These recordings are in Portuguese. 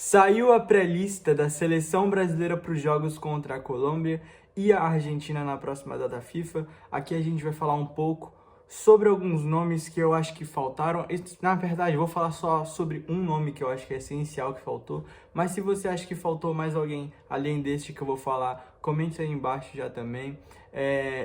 Saiu a pré-lista da seleção brasileira para os jogos contra a Colômbia e a Argentina na próxima data FIFA. Aqui a gente vai falar um pouco sobre alguns nomes que eu acho que faltaram. Na verdade, eu vou falar só sobre um nome que eu acho que é essencial que faltou. Mas se você acha que faltou mais alguém além deste que eu vou falar, comente aí embaixo já também.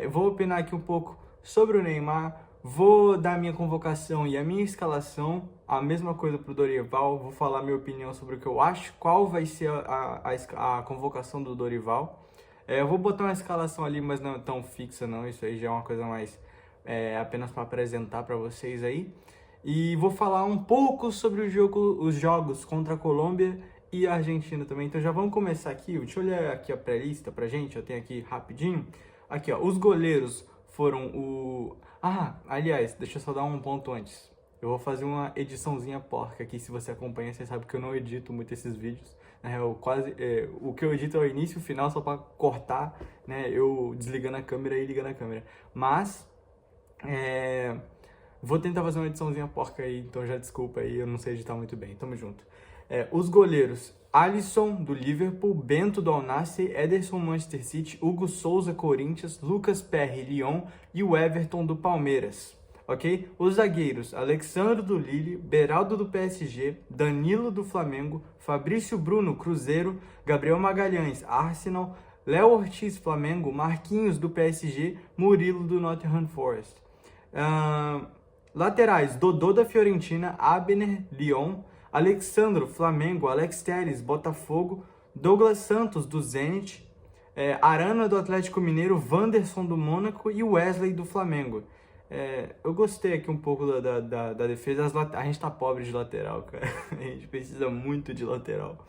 Eu vou opinar aqui um pouco sobre o Neymar. Vou dar a minha convocação e a minha escalação, a mesma coisa para o Dorival. Vou falar minha opinião sobre o que eu acho, qual vai ser a convocação do Dorival. Eu vou botar uma escalação ali, mas não é tão fixa não, isso aí já é uma coisa mais apenas para apresentar para vocês aí. E vou falar um pouco sobre os jogos contra a Colômbia e a Argentina também. Então já vamos começar aqui, deixa eu olhar aqui a pré-lista pra gente, eu tenho aqui rapidinho. Aqui ó, os goleiros foram o... aliás, deixa eu só dar um ponto antes. Eu vou fazer uma ediçãozinha porca aqui, se você acompanha, você sabe que eu não edito muito esses vídeos. O que eu edito é o início e o final, só para cortar, né, eu desligando a câmera e ligando a câmera. Mas, vou tentar fazer uma ediçãozinha porca aí, então já desculpa aí, eu não sei editar muito bem, tamo junto. Os goleiros, Alisson, do Liverpool, Bento, do Al-Nassr, Ederson, Manchester City, Hugo Souza, Corinthians, Lucas Perry, Lyon e o Everton, do Palmeiras, ok? Os zagueiros, Alexandre, do Lille, Beraldo, do PSG, Danilo, do Flamengo, Fabrício Bruno, Cruzeiro, Gabriel Magalhães, Arsenal, Léo Ortiz, Flamengo, Marquinhos, do PSG, Murilo, do Nottingham Forest. Laterais, Dodô, da Fiorentina, Abner, Lyon, Alexandro, Flamengo, Alex Telles, Botafogo, Douglas Santos, do Zenit, Arana, do Atlético Mineiro, Wanderson, do Mônaco e Wesley, do Flamengo. Eu gostei aqui um pouco da defesa. A gente tá pobre de lateral, cara. A gente precisa muito de lateral.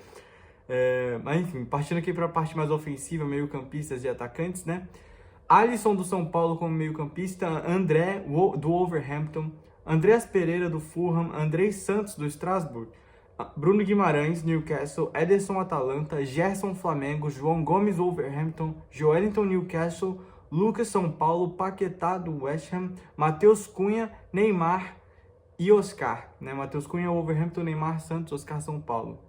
Mas enfim, partindo aqui para a parte mais ofensiva, meio-campistas e atacantes, né? Alisson, do São Paulo, como meio-campista, André, do Wolverhampton, Andreas Pereira, do Fulham, Andrei Santos, do Strasbourg, Bruno Guimarães, Newcastle, Ederson, Atalanta, Gerson, Flamengo, João Gomes, Wolverhampton, Joelinton, Newcastle, Lucas, São Paulo, Paquetá, do West Ham, Matheus Cunha, Neymar e Oscar, né? Matheus Cunha, Wolverhampton, Neymar, Santos, Oscar, São Paulo.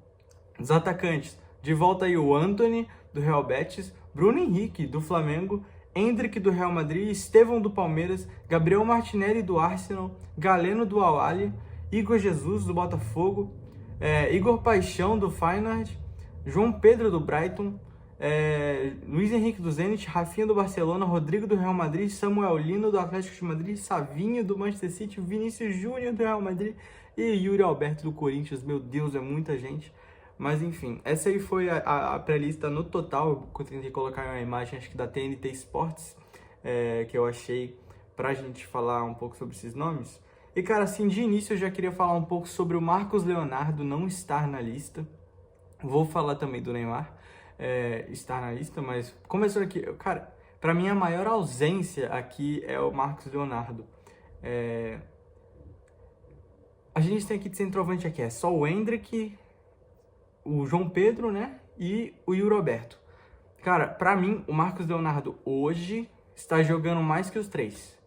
Os atacantes, de volta aí o Antony, do Real Betis, Bruno Henrique, do Flamengo, Endrick, do Real Madrid, Estevão, do Palmeiras, Gabriel Martinelli, do Arsenal, Galeno, do Al-Ahly, Igor Jesus, do Botafogo, Igor Paixão, do Feyenoord, João Pedro, do Brighton, Luiz Henrique, do Zenit, Rafinha, do Barcelona, Rodrigo, do Real Madrid, Samuel Lino, do Atlético de Madrid, Savinho, do Manchester City, Vinícius Júnior, do Real Madrid e Yuri Alberto, do Corinthians. Meu Deus, é muita gente. Mas enfim, essa aí foi a pré-lista no total. Eu tentei colocar uma imagem, acho que da TNT Sports, que eu achei pra gente falar um pouco sobre esses nomes. E cara, assim, de início eu já queria falar um pouco sobre o Marcos Leonardo não estar na lista. Vou falar também do Neymar estar na lista, mas começando aqui, cara, pra mim a maior ausência aqui é o Marcos Leonardo. A gente tem aqui de centroavante aqui, é só o Endrick, o João Pedro, né, e o Yuri Alberto. Cara, pra mim, o Marcos Leonardo hoje está jogando mais que os três.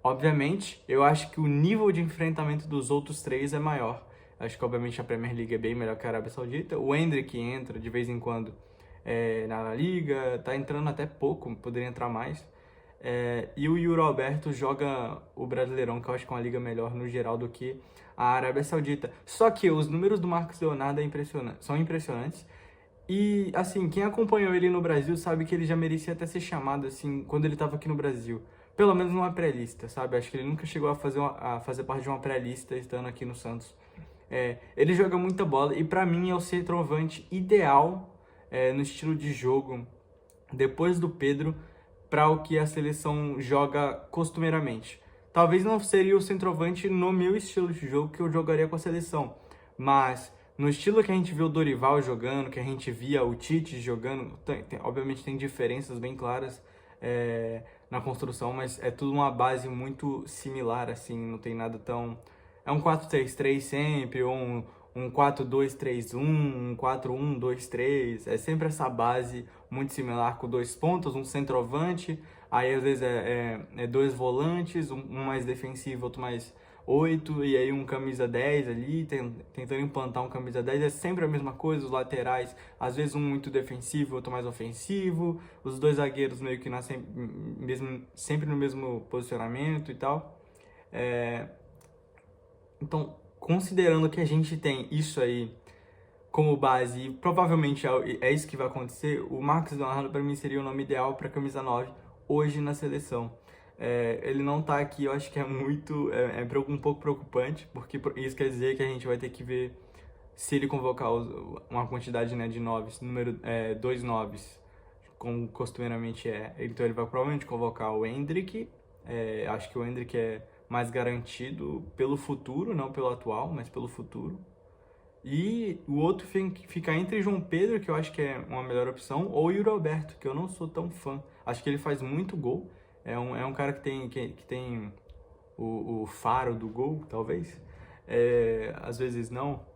Obviamente, eu acho que o nível de enfrentamento dos outros três é maior. Acho que, obviamente, a Premier League é bem melhor que a Arábia Saudita. O Endrick entra de vez em quando na La Liga, tá entrando até pouco, poderia entrar mais. E o Yuri Alberto joga o Brasileirão, que eu acho que é uma liga melhor no geral do que a Arábia Saudita. Só que os números do Marcos Leonardo são impressionantes. E, assim, quem acompanhou ele no Brasil sabe que ele já merecia até ser chamado, assim, quando ele estava aqui no Brasil. Pelo menos numa pré-lista, sabe? Acho que ele nunca chegou a fazer parte de uma pré-lista estando aqui no Santos. Ele joga muita bola e, pra mim, é o centroavante ideal no estilo de jogo, depois do Pedro, para o que a seleção joga costumeiramente. Talvez não seria o centroavante no meu estilo de jogo que eu jogaria com a seleção, mas no estilo que a gente viu o Dorival jogando, que a gente via o Tite jogando, obviamente tem diferenças bem claras na construção, mas é tudo uma base muito similar, assim, não tem nada tão... É um 4-3-3 sempre, ou um 4-2-3-1, um 4-1-2-3, é sempre essa base muito similar com dois pontos, um centroavante, aí às vezes dois volantes, um mais defensivo, outro mais 8 e aí um camisa 10 ali, tentando implantar um camisa 10, é sempre a mesma coisa, os laterais, às vezes um muito defensivo, outro mais ofensivo, os dois zagueiros meio que sempre no mesmo posicionamento e tal. Então, considerando que a gente tem isso aí como base, e provavelmente é isso que vai acontecer, o Marcos Leonardo para mim seria o nome ideal para camisa 9 hoje na seleção. Ele não tá aqui, eu acho que é um pouco preocupante, porque isso quer dizer que a gente vai ter que ver se ele convocar uma quantidade, né, de noves, dois noves, como costumeiramente é. Então ele vai provavelmente convocar o Endrick, acho que o Endrick é mais garantido pelo futuro, não pelo atual, mas pelo futuro. E o outro fica entre João Pedro, que eu acho que é uma melhor opção, ou Yuri Alberto, que eu não sou tão fã. Acho que ele faz muito gol. É um cara que tem o faro do gol, talvez. Às vezes não.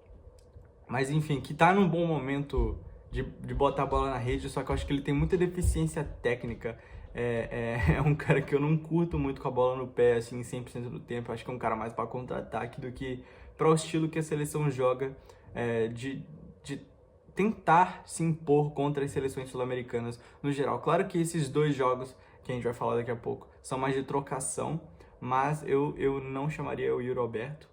Mas enfim, que tá num bom momento de botar a bola na rede, só que eu acho que ele tem muita deficiência técnica. É um cara que eu não curto muito com a bola no pé, assim, 100% do tempo. Eu acho que é um cara mais para contra-ataque do que para o estilo que a seleção joga, de tentar se impor contra as seleções sul-americanas no geral. Claro que esses dois jogos, que a gente vai falar daqui a pouco, são mais de trocação, mas eu não chamaria o Yuri Alberto.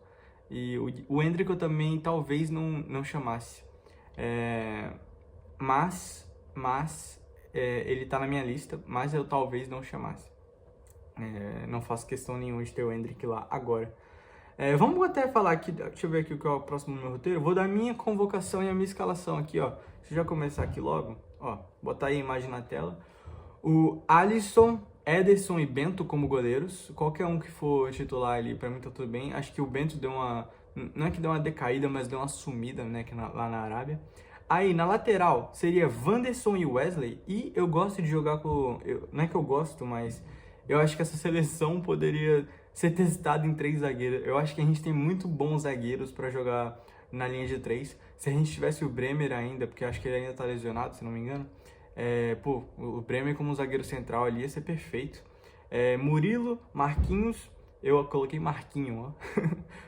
E o Endrick eu também talvez não chamasse. Mas ele tá na minha lista, mas eu talvez não chamasse. Não faço questão nenhuma de ter o Endrick lá agora. Vamos até falar aqui, deixa eu ver aqui o que é o próximo no meu roteiro. Vou dar a minha convocação e a minha escalação aqui, ó. Deixa eu já começar aqui logo, ó. Botar aí a imagem na tela. O Alisson, Ederson e Bento como goleiros. Qualquer um que for titular ali, pra mim tá tudo bem. Acho que o Bento deu uma... Não é que deu uma decaída, mas deu uma sumida, né, lá na Arábia. Aí, na lateral, seria Wanderson e Wesley. E eu gosto de jogar com... Não é que eu gosto, mas eu acho que essa seleção poderia ser testada em 3 zagueiros. Eu acho que a gente tem muito bons zagueiros para jogar na linha de 3. Se a gente tivesse o Bremer ainda, porque eu acho que ele ainda tá lesionado, se não me engano. O Bremer como zagueiro central ali ia ser perfeito. Murilo, Marquinhos... Eu coloquei Marquinho, ó.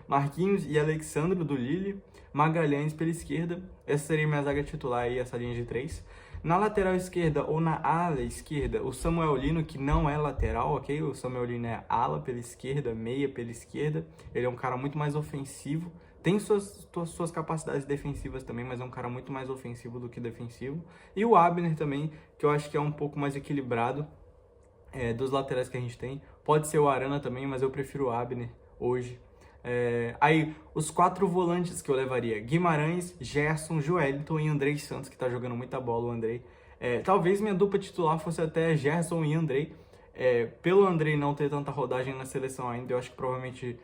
Marquinhos e Alexandro do Lille. Magalhães pela esquerda. Essa seria minha zaga titular aí, essa linha de 3. Na lateral esquerda ou na ala esquerda, o Samuel Lino, que não é lateral, ok? O Samuel Lino é ala pela esquerda, meia pela esquerda. Ele é um cara muito mais ofensivo. Tem suas capacidades defensivas também, mas é um cara muito mais ofensivo do que defensivo. E o Abner também, que eu acho que é um pouco mais equilibrado dos laterais que a gente tem. Pode ser o Arana também, mas eu prefiro o Abner hoje. Aí, os 4 volantes que eu levaria: Guimarães, Gerson, Joelinton e Andrei Santos, que tá jogando muita bola, o Andrei. Talvez minha dupla titular fosse até Gerson e Andrei. Pelo Andrei não ter tanta rodagem na seleção ainda, eu acho que provavelmente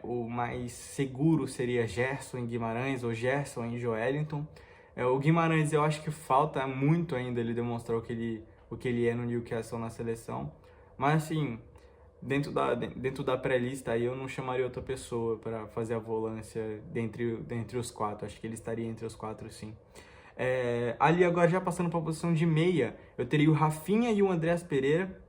o mais seguro seria Gerson e Guimarães, ou Gerson e Joelinton. O Guimarães, eu acho que falta muito ainda ele demonstrar o que ele é no Newcastle na seleção. Mas assim, dentro da pré-lista aí eu não chamaria outra pessoa para fazer a volância dentre os 4. Acho que ele estaria entre os 4, sim. Ali agora já passando para a posição de meia, eu teria o Rafinha e o Andreas Pereira.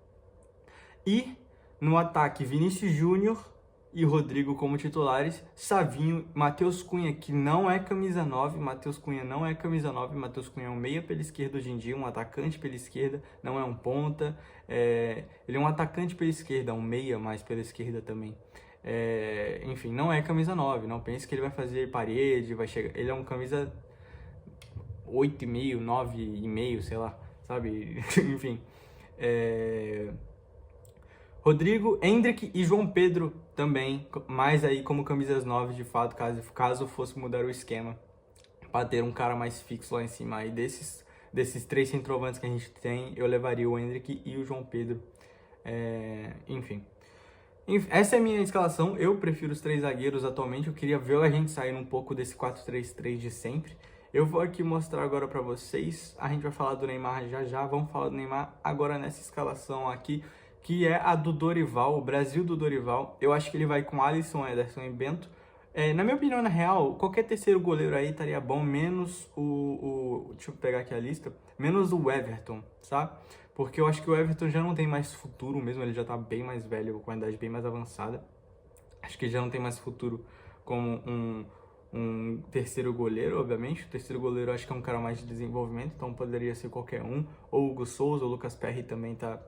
E no ataque, Vinícius Júnior e Rodrigo como titulares, Savinho, Matheus Cunha, que não é camisa 9, Matheus Cunha não é camisa 9, Matheus Cunha é um meia pela esquerda hoje em dia, um atacante pela esquerda, não é um ponta, ele é um atacante pela esquerda, um meia mais pela esquerda também. Enfim, não é camisa 9, não pense que ele vai fazer parede, vai chegar, ele é um camisa 8,5, 9,5, sei lá, sabe, enfim. Rodrigo, Endrick e João Pedro também, mais aí como camisas 9 de fato, caso fosse mudar o esquema, para ter um cara mais fixo lá em cima. Aí desses 3 centroavantes que a gente tem, eu levaria o Endrick e o João Pedro. Enfim, essa é a minha escalação. Eu prefiro os 3 zagueiros atualmente. Eu queria ver a gente sair um pouco desse 4-3-3 de sempre. Eu vou aqui mostrar agora para vocês. A gente vai falar do Neymar já. Vamos falar do Neymar agora nessa escalação aqui, que é a do Dorival, o Brasil do Dorival. Eu acho que ele vai com Alisson, Ederson e Bento. Na minha opinião, na real, qualquer terceiro goleiro aí estaria bom, menos deixa eu pegar aqui a lista, menos o Everton, sabe? Porque eu acho que o Everton já não tem mais futuro mesmo, ele já tá bem mais velho, com a idade bem mais avançada. Acho que já não tem mais futuro como um terceiro goleiro, obviamente. O terceiro goleiro acho que é um cara mais de desenvolvimento, então poderia ser qualquer um. Ou o Hugo Souza, ou o Lucas Perry também tá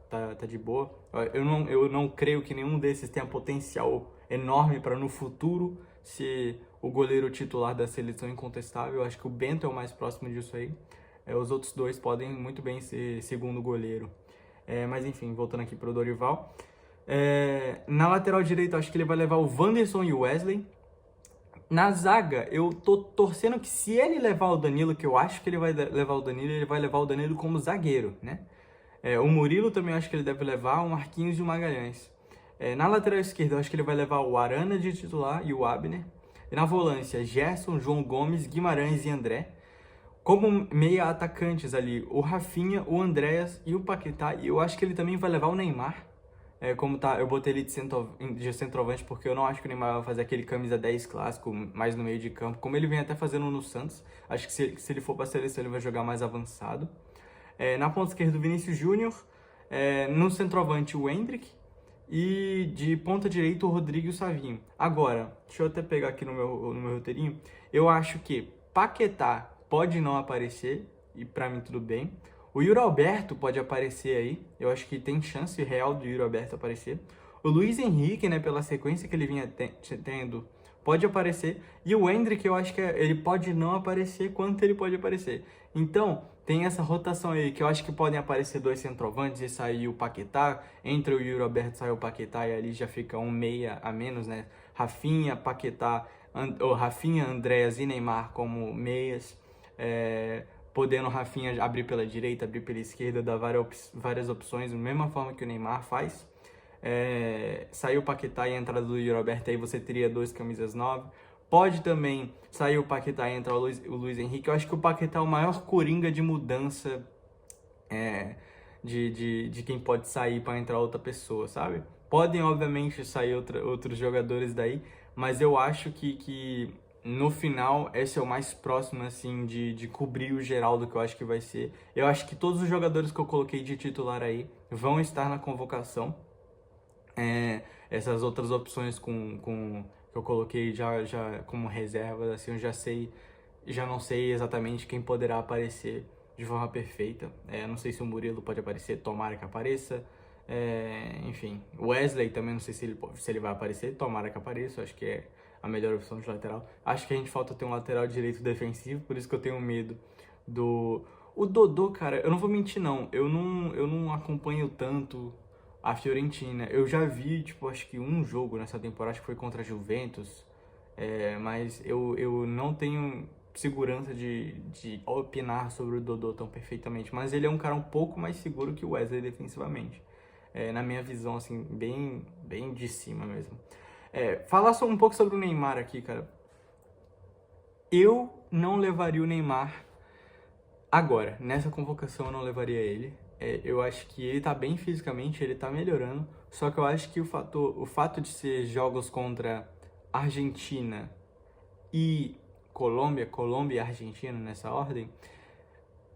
de boa. Eu não creio que nenhum desses tenha potencial enorme para no futuro ser o goleiro titular da seleção incontestável. Eu acho que o Bento é o mais próximo disso aí. Os outros dois podem muito bem ser segundo goleiro. Mas enfim, voltando aqui para o Dorival. Na lateral direita, acho que ele vai levar o Wanderson e o Wesley. Na zaga, eu tô torcendo que se ele levar o Danilo, que eu acho que ele vai levar o Danilo, ele vai levar o Danilo como zagueiro, né? O Murilo também acho que ele deve levar, o Marquinhos e o Magalhães. Na lateral esquerda, eu acho que ele vai levar o Arana de titular e o Abner. E na volância, Gerson, João Gomes, Guimarães e André. Como meia atacantes ali, o Rafinha, o Andréas e o Paquetá. E eu acho que ele também vai levar o Neymar. Como tá, eu botei ele de centroavante porque eu não acho que o Neymar vai fazer aquele camisa 10 clássico mais no meio de campo, como ele vem até fazendo no Santos. Acho que se ele for para a seleção ele vai jogar mais avançado. Na ponta esquerda o Vinícius Júnior, no centroavante o Endrick e de ponta direita o Rodrigo e o Savinho. Agora, deixa eu até pegar aqui no meu roteirinho, eu acho que Paquetá pode não aparecer e para mim tudo bem. O Yuri Alberto pode aparecer aí, eu acho que tem chance real do Yuri Alberto aparecer. O Luiz Henrique, né, pela sequência que ele vinha tendo, pode aparecer. E o Endrick, eu acho que ele pode não aparecer quanto ele pode aparecer. Então, tem essa rotação aí, que eu acho que podem aparecer dois centroavantes e sair o Paquetá. Entre o Yuri Alberto sai o Paquetá e ali já fica um meia a menos, né? Rafinha, Paquetá, Rafinha, Andréas e Neymar como meias. Podendo o Rafinha abrir pela direita, abrir pela esquerda, dar várias opções, da mesma forma que o Neymar faz. Sair o Paquetá e a entrada do Yuri Alberto, aí você teria dois camisas 9. Pode também sair o Paquetá e entrar o Luiz Henrique. Eu acho que o Paquetá é o maior coringa de mudança de quem pode sair para entrar outra pessoa, sabe? Podem, obviamente, sair outros jogadores daí, mas eu acho que no final, esse é o mais próximo, assim, de cobrir o geral do que eu acho que vai ser. Eu acho que todos os jogadores que eu coloquei de titular aí vão estar na convocação. Essas outras opções que eu coloquei já como reserva, assim, já não sei exatamente quem poderá aparecer de forma perfeita. Não sei se o Murilo pode aparecer, tomara que apareça. Enfim, o Wesley também não sei se ele vai aparecer, tomara que apareça, eu acho que é a melhor opção de lateral. Acho que a gente falta ter um lateral direito defensivo, por isso que eu tenho medo O Dodô, cara, eu não vou mentir não, eu não acompanho tanto a Fiorentina. Eu já vi, tipo, acho que um jogo nessa temporada, acho que foi contra a Juventus, mas eu não tenho segurança de opinar sobre o Dodô tão perfeitamente, mas ele é um cara um pouco mais seguro que o Wesley defensivamente. Na minha visão, assim, bem de cima mesmo. Falar só um pouco sobre o Neymar aqui, cara. Eu não levaria o Neymar agora. Nessa convocação eu não levaria ele. Eu acho que ele tá bem fisicamente, ele tá melhorando. Só que eu acho que o fato de ser jogos contra Argentina e Colômbia e Argentina nessa ordem,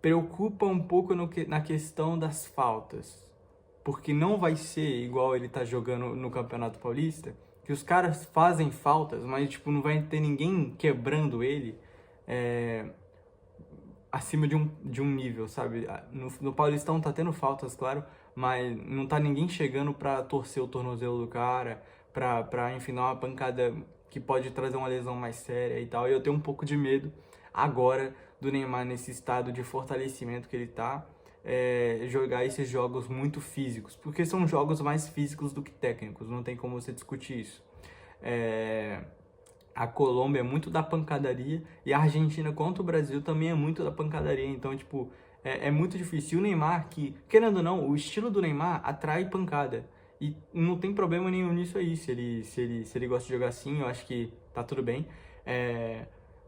preocupa um pouco na questão das faltas. Porque não vai ser igual ele tá jogando no Campeonato Paulista, que os caras fazem faltas, mas tipo, não vai ter ninguém quebrando ele acima de um nível, sabe? No Paulistão tá tendo faltas, claro, mas não tá ninguém chegando pra torcer o tornozelo do cara, enfim, dar uma pancada que pode trazer uma lesão mais séria e tal. E eu tenho um pouco de medo agora do Neymar nesse estado de fortalecimento que ele tá, jogar esses jogos muito físicos, porque são jogos mais físicos do que técnicos, não tem como você discutir isso. A Colômbia é muito da pancadaria e a Argentina contra o Brasil também é muito da pancadaria, então, tipo, é muito difícil. E o Neymar, que, querendo ou não, o estilo do Neymar atrai pancada. E não tem problema nenhum nisso aí, se ele gosta de jogar assim, eu acho que tá tudo bem.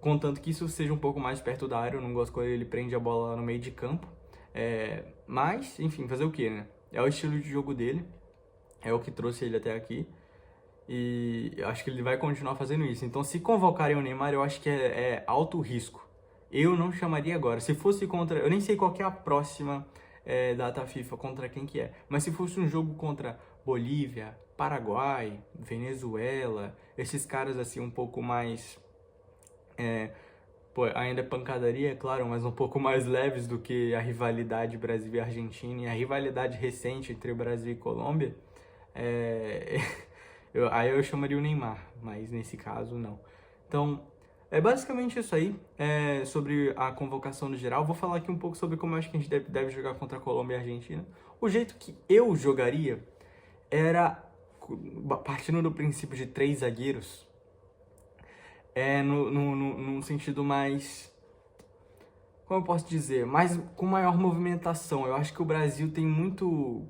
Contanto que isso seja um pouco mais perto da área, eu não gosto quando ele prende a bola no meio de campo. Mas, enfim, fazer o que, né? É o estilo de jogo dele, é o que trouxe ele até aqui. E eu acho que ele vai continuar fazendo isso. Então, se convocarem o Neymar, eu acho que é alto risco. Eu não chamaria agora. Se fosse contra... Eu nem sei qual que é a próxima data FIFA, contra quem que é. Mas se fosse um jogo contra Bolívia, Paraguai, Venezuela, esses caras assim um pouco mais... ainda é pancadaria, é claro, mas um pouco mais leves do que a rivalidade Brasil e Argentina e a rivalidade recente entre Brasil e Colômbia, aí eu chamaria o Neymar, mas nesse caso não. Então, é basicamente isso aí, sobre a convocação no geral. Vou falar aqui um pouco sobre como eu acho que a gente deve jogar contra a Colômbia e a Argentina. O jeito que eu jogaria era, partindo do princípio de 3 zagueiros, num sentido mais, como eu posso dizer, com maior movimentação. Eu acho que o Brasil tem muito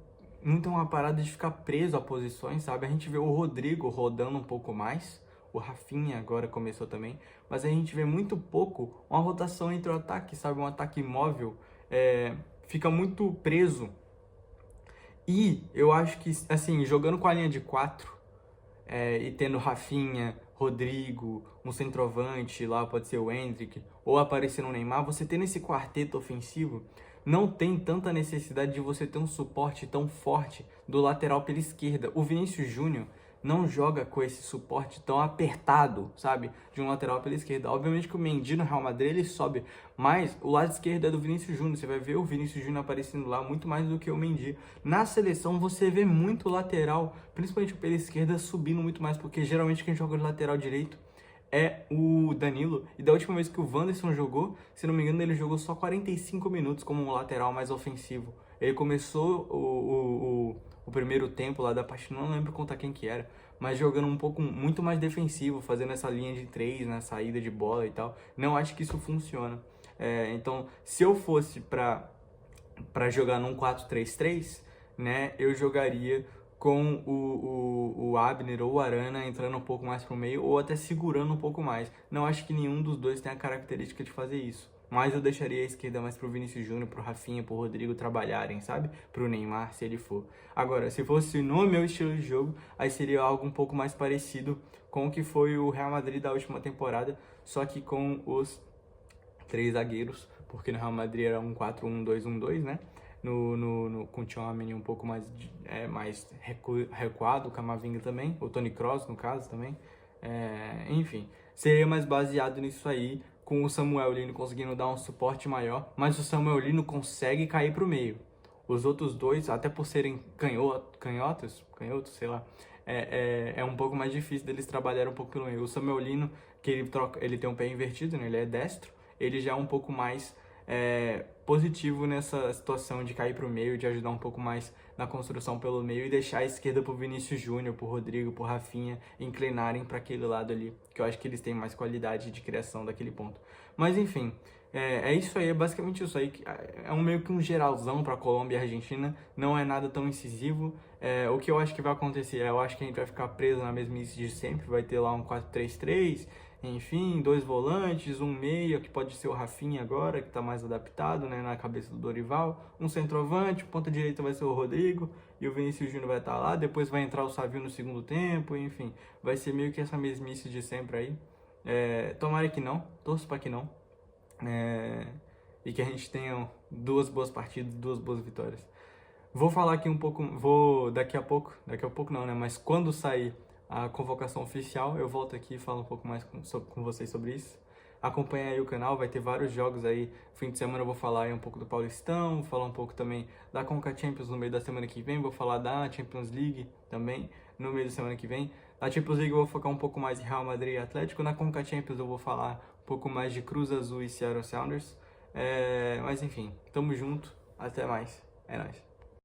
uma parada de ficar preso a posições, sabe? A gente vê o Rodrigo rodando um pouco mais, o Rafinha agora começou também, mas a gente vê muito pouco uma rotação entre o ataque, sabe? Um ataque móvel, fica muito preso. E eu acho que, assim, jogando com a linha de 4, e tendo Rafinha, Rodrigo, um centroavante, lá pode ser o Endrick, ou aparecendo o Neymar, você tendo esse quarteto ofensivo, não tem tanta necessidade de você ter um suporte tão forte do lateral pela esquerda. O Vinícius Júnior não joga com esse suporte tão apertado, sabe, de um lateral pela esquerda. Obviamente que o Mendy no Real Madrid ele sobe, mas o lado esquerdo é do Vinícius Júnior. Você vai ver o Vinícius Júnior aparecendo lá muito mais do que o Mendy. Na seleção você vê muito lateral, principalmente pela esquerda, subindo muito mais, porque geralmente quem joga de lateral direito é o Danilo. E da última vez que o Wanderson jogou, se não me engano, ele jogou só 45 minutos como um lateral mais ofensivo. Ele começou o primeiro tempo lá da partida, não lembro contra quem que era, mas jogando muito mais defensivo, fazendo essa linha de 3 na saída de bola e tal. Não acho que isso funciona. Então, se eu fosse para jogar num 4-3-3, né, eu jogaria com o Abner ou o Arana entrando um pouco mais pro meio, ou até segurando um pouco mais. Não acho que nenhum dos dois tem a característica de fazer isso. Mas eu deixaria a esquerda mais pro Vinícius Júnior, pro Rafinha, pro Rodrigo trabalharem, sabe? Pro Neymar, se ele for. Agora, se fosse no meu estilo de jogo, aí seria algo um pouco mais parecido com o que foi o Real Madrid da última temporada, só que com os 3 zagueiros, porque no Real Madrid era um 4-1-2-1-2, né? Com o Tchouaméni um pouco mais recuado, o Camavinga também, o Toni Kroos no caso também. Enfim, seria mais baseado nisso aí, com o Samuel Lino conseguindo dar um suporte maior, mas o Samuel Lino consegue cair para o meio. Os outros dois, até por serem canhotos, sei lá, é um pouco mais difícil deles trabalharem um pouco pelo meio. O Samuel Lino, que ele tem um pé invertido, né? Ele é destro, ele já é um pouco mais positivo nessa situação de cair para o meio, de ajudar um pouco mais na construção pelo meio e deixar a esquerda para o Vinícius Júnior, para o Rodrigo, para o Rafinha inclinarem para aquele lado ali, que eu acho que eles têm mais qualidade de criação daquele ponto. Mas enfim, é isso aí, é basicamente isso aí. É meio que um geralzão para Colômbia e Argentina, não é nada tão incisivo. O que eu acho que vai acontecer, eu acho que a gente vai ficar preso na mesmice de sempre, vai ter lá um 4-3-3, enfim, 2 volantes, um meia, que pode ser o Rafinha agora, que está mais adaptado, né, na cabeça do Dorival, um centroavante, ponta direita vai ser o Rodrigo, e o Vinícius Júnior vai estar lá, depois vai entrar o Savio no segundo tempo, enfim, vai ser meio que essa mesmice de sempre aí. Tomara que não, torço para que não, e que a gente tenha 2 boas partidas, 2 boas vitórias. Vou falar aqui um pouco, daqui a pouco não, né, mas quando sair a convocação oficial, eu volto aqui e falo um pouco mais com vocês sobre isso. Acompanha aí o canal, vai ter vários jogos aí. Fim de semana eu vou falar aí um pouco do Paulistão, vou falar um pouco também da Conca Champions no meio da semana que vem, vou falar da Champions League também no meio da semana que vem. Na Champions League eu vou focar um pouco mais em Real Madrid e Atlético, na Conca Champions eu vou falar um pouco mais de Cruz Azul e Seattle Sounders. Mas enfim, tamo junto, até mais, é nóis.